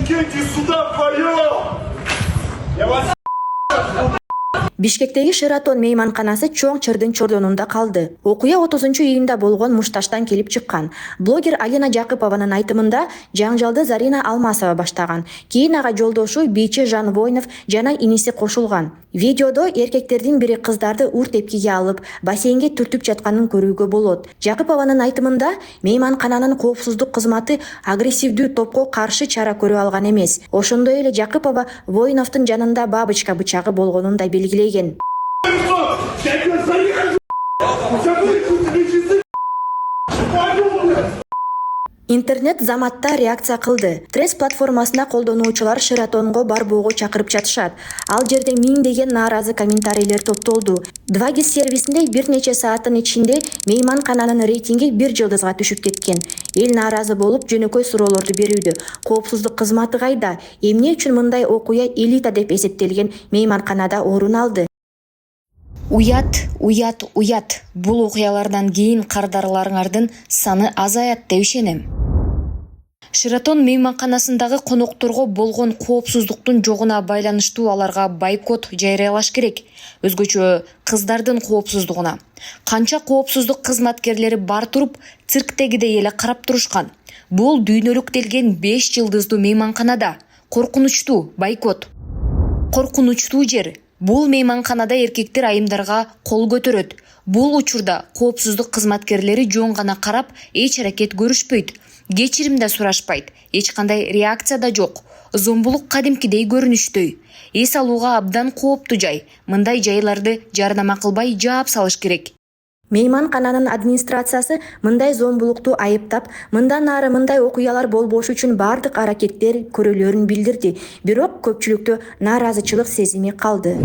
Ташкенте сюда вдвоем! Я вас Бишкектеги Шератон мейманканасы чоң чырдын чордонунда калды. Окуя 30-июнда болгон Мушташтан келип чыккан. Блогер Алина Жакыпованын айтымында жаңжалды Зарина Алмасова баштаган. Кийин ага жолдошу бийчи Жан Воинов жана иниси кошулган. Видеодо эркектердин бири кыздарды урт эпкиге алып, бассейнге түртүп жатканын көрүүгө болот. Жакыпованын айтымында мейманкананын коопсуздук кызматы агрессивдүү топко каршы чара көрүп алган эмес. Ошондой эле Жакыпова Воиновдун жанында бабочка бычагы болгонун да белгилеген. Интернет заматта реакция кылды. Трес платформасына колдонуучулар Шератонго барбоого чакырып жатышат. Ал жерде миңдеген нааразы комментарийлер топтолду. 2GIS сервисинде бир нече сааттын ичинде мейманкананын рейтинги 1 жылдызга түшүп кеткен. Эл нааразы болуп жөнөкөй суроолорду берүүдө. Коопсуздук кызматы кайда? Эмне үчүн мындай окуя элита деп эсептелген мейманканада орун алды? Уят. Бул окуялардан кийин кардарларыңардын саны азаят деп ишенем. Шератон мейманканасындагы конокторго болгон коопсуздуктун жогуна байланыштуу аларга бойкот жарыялаш керек. Өзгөчө кыздардын коопсуздугуна. Канча коопсуздук кызматкерлери бар туруп, цирктегидей эле карап турушкан. Бул дүйнөлүктелген 5 жылдыздуу мейманканада. Коркунучтуу бойкот. Коркунучтуу жер. Бул мейманканада эркектер айымдарга кол көтөрөт. Бул учурда коопсуздук кызматкерлери жөн гана карап, эч аракет көрүшпөйт. Кечирим да сурашпайт. Эч кандай реакция да жок. Зомбулук кадимкидей көрүнүштөй. Эс алууга абдан кооптуу жай. Мындай жайларды жарнама кылбай жаап салыш керек. Мейманкананын администрациясы мындай зомбулукту айыптап, мындан ары мындай окуялар болбош үчүн бардык аракеттер көрөлөрүн билдирди. Бирок көпчүлүктө нааразычылык сезими калды.